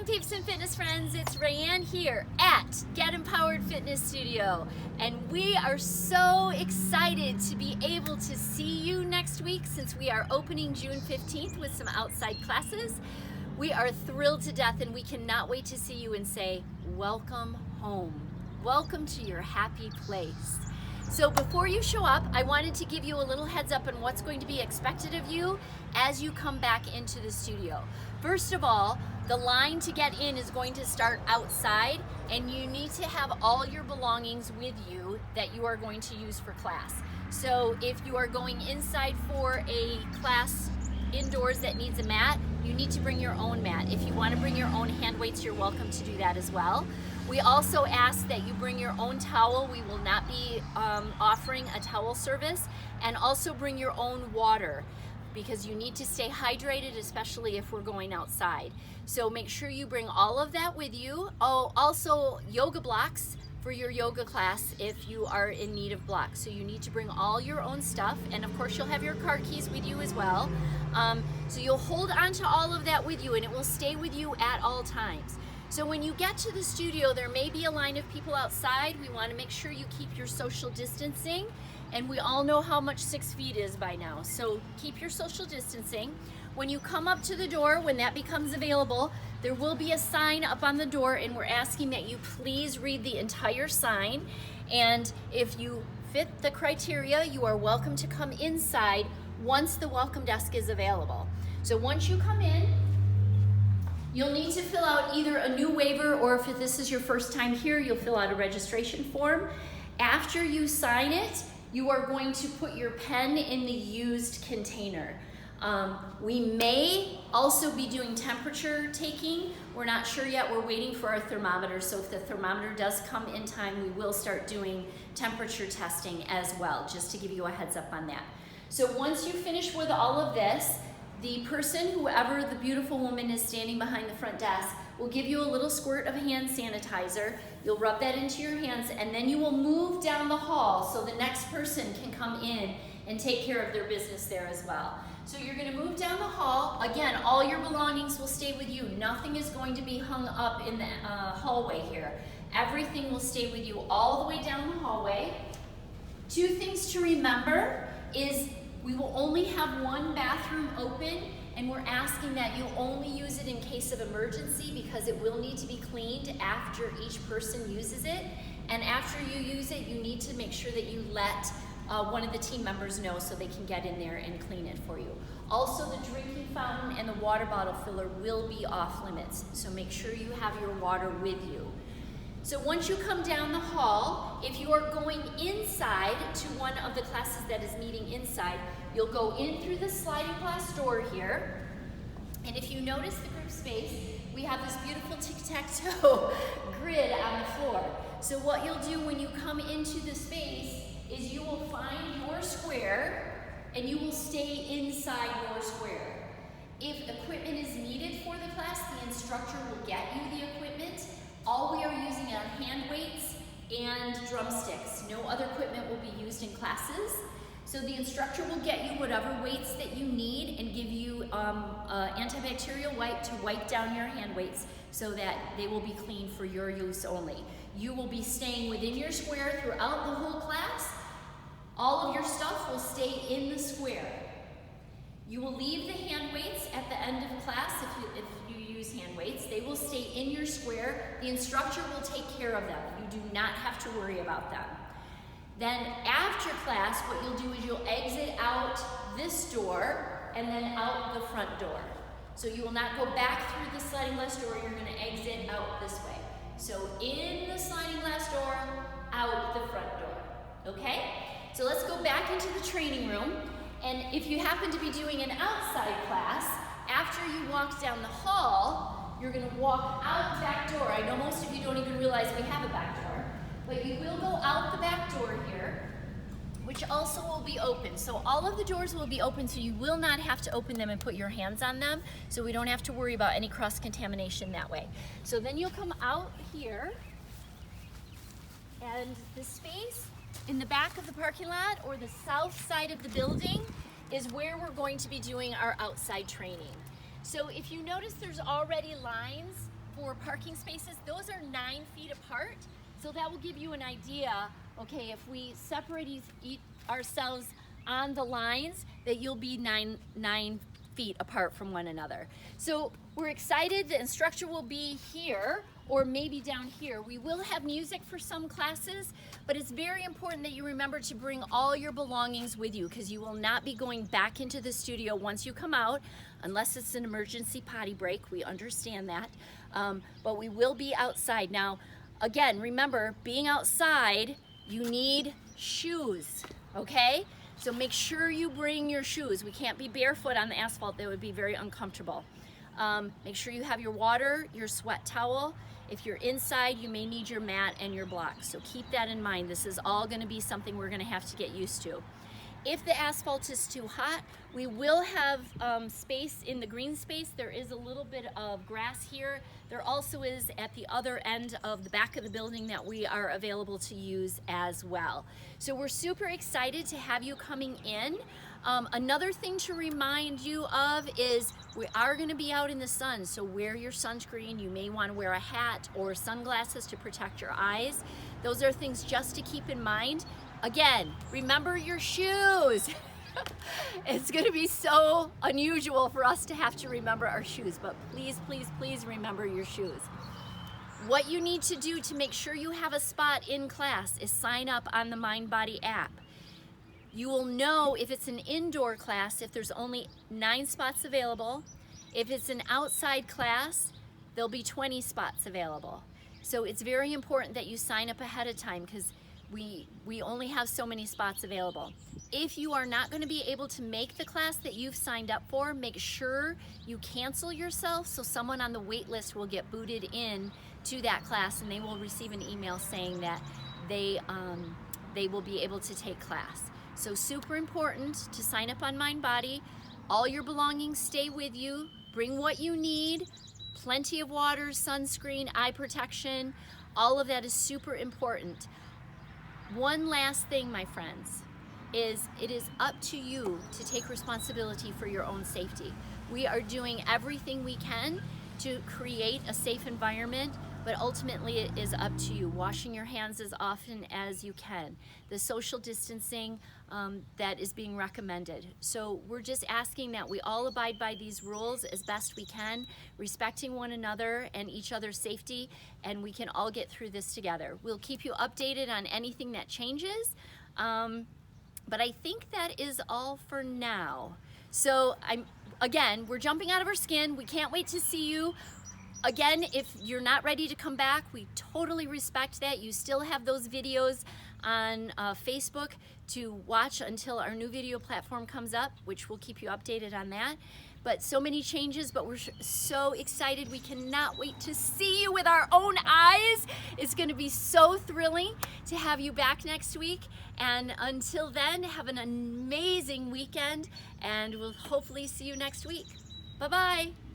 Peeps and Fitness friends, it's Rayanne here at Get Empowered Fitness Studio, and we are so excited to be able to see you next week since we are opening June 15th with some outside classes. We are thrilled to death and we cannot wait to see you and say, welcome home. Welcome to your happy place. So before you show up, I wanted to give you a little heads up on what's going to be expected of you as you come back into the studio. First of all, the line to get in is going to start outside, and you need to have all your belongings with you that you are going to use for class. So if you are going inside for a class indoors that needs a mat, you need to bring your own mat. If you want to bring your own hand weights, you're welcome to do that as well. We also ask that you bring your own towel. We will not be offering a towel service, and also bring your own water because you need to stay hydrated, especially if we're going outside. So make sure you bring all of that with you. Oh, also yoga blocks for your yoga class if you are in need of blocks. So you need to bring all your own stuff, and of course you'll have your car keys with you as well. So you'll hold on to all of that with you, and it will stay with you at all times. So when you get to the studio, there may be a line of people outside. We want to make sure you keep your social distancing, and we all know how much 6 feet is by now. So keep your social distancing. When you come up to the door, when that becomes available, there will be a sign up on the door, and we're asking that you please read the entire sign. And if you fit the criteria, you are welcome to come inside once the welcome desk is available. So once you come in, you'll need to fill out either a new waiver, or if this is your first time here, you'll fill out a registration form. After you sign it, you are going to put your pen in the used container. We may also be doing temperature taking. We're not sure yet. We're waiting for our thermometer. So if the thermometer does come in time, we will start doing temperature testing as well, just to give you a heads up on that. So once you finish with all of this, the person, whoever the beautiful woman is standing behind the front desk, will give you a little squirt of hand sanitizer. You'll rub that into your hands, and then you will move down the hall so the next person can come in and take care of their business there as well. So you're going to move down the hall. Again, all your belongings will stay with you. Nothing is going to be hung up in the hallway here. Everything will stay with you all the way down the hallway. 2 things to remember is we will only have one bathroom open, and we're asking that you only use it in case of emergency because it will need to be cleaned after each person uses it. And after you use it, you need to make sure that you let one of the team members know so they can get in there and clean it for you. Also, the drinking fountain and the water bottle filler will be off limits, so make sure you have your water with you. So once you come down the hall, if you are going inside to one of the classes that is meeting inside, you'll go in through the sliding glass door here. And if you notice the group space, we have this beautiful tic-tac-toe grid on the floor. So what you'll do when you come into the space is you will find your square, and you will stay inside your square. If equipment is needed for the class, the instructor will get you the equipment. All we are using are hand weights and drumsticks. No other equipment will be used in classes. So the instructor will get you whatever weights that you need and give you antibacterial wipe to wipe down your hand weights so that they will be clean for your use only. You will be staying within your square throughout the whole class. All of your stuff will stay in the square. You will leave the hand weights at the end of class if you use hand weights. They will stay in your square. The instructor will take care of them. You do not have to worry about them. Then after class, what you'll do is you'll exit out this door and then out the front door. So you will not go back through the sliding glass door, you're going to exit out this way. So in the sliding glass door, out the front door, okay? So let's go back into the training room, and if you happen to be doing an outside class, after you walk down the hall, you're going to walk out the back door. I know most of you don't even realize we have a back door, but you will go out the back door here, which also will be open. So all of the doors will be open, so you will not have to open them and put your hands on them, so we don't have to worry about any cross-contamination that way. So then you'll come out here, and the space in the back of the parking lot or the south side of the building is where we're going to be doing our outside training. So if you notice, there's already lines for parking spaces, those are 9 feet apart. So that will give you an idea, okay, if we separate ourselves on the lines, that you'll be nine feet apart from one another. So we're excited. The instructor will be here or maybe down here. We will have music for some classes, but it's very important that you remember to bring all your belongings with you, because you will not be going back into the studio once you come out, unless it's an emergency potty break. We understand that, but we will be outside. Now, again, remember, being outside, you need shoes, okay? So make sure you bring your shoes. We can't be barefoot on the asphalt. That would be very uncomfortable. Make sure you have your water, your sweat towel. If you're inside, you may need your mat and your blocks. So keep that in mind. This is all going to be something we're going to have to get used to. If the asphalt is too hot, we will have space in the green space. There is a little bit of grass here. There also is at the other end of the back of the building that we are available to use as well. So we're super excited to have you coming in. Another thing to remind you of is we are going to be out in the sun, so wear your sunscreen. You may want to wear a hat or sunglasses to protect your eyes. Those are things just to keep in mind. Again, remember your shoes. It's going to be so unusual for us to have to remember our shoes, but please, please, please remember your shoes. What you need to do to make sure you have a spot in class is sign up on the MindBody app. You will know if it's an indoor class if there's only 9 spots available. If it's an outside class, there'll be 20 spots available. So it's very important that you sign up ahead of time, because we only have so many spots available. If you are not going to be able to make the class that you've signed up for, make sure you cancel yourself so someone on the wait list will get booted in to that class, and they will receive an email saying that they will be able to take class. So super important to sign up on MindBody. All your belongings stay with you. Bring what you need. Plenty of water, sunscreen, eye protection. All of that is super important. One last thing, my friends, is it is up to you to take responsibility for your own safety. We are doing everything we can to create a safe environment, but ultimately it is up to you. Washing your hands as often as you can. The social distancing that is being recommended. So we're just asking that we all abide by these rules as best we can, respecting one another and each other's safety, and we can all get through this together. We'll keep you updated on anything that changes, but I think that is all for now. So again, we're jumping out of our skin. We can't wait to see you. Again, if you're not ready to come back, we totally respect that. You still have those videos on Facebook to watch until our new video platform comes up, which will keep you updated on that. But so many changes, but we're so excited. We cannot wait to see you with our own eyes. It's going to be so thrilling to have you back next week. And until then, have an amazing weekend, and we'll hopefully see you next week. Bye-bye.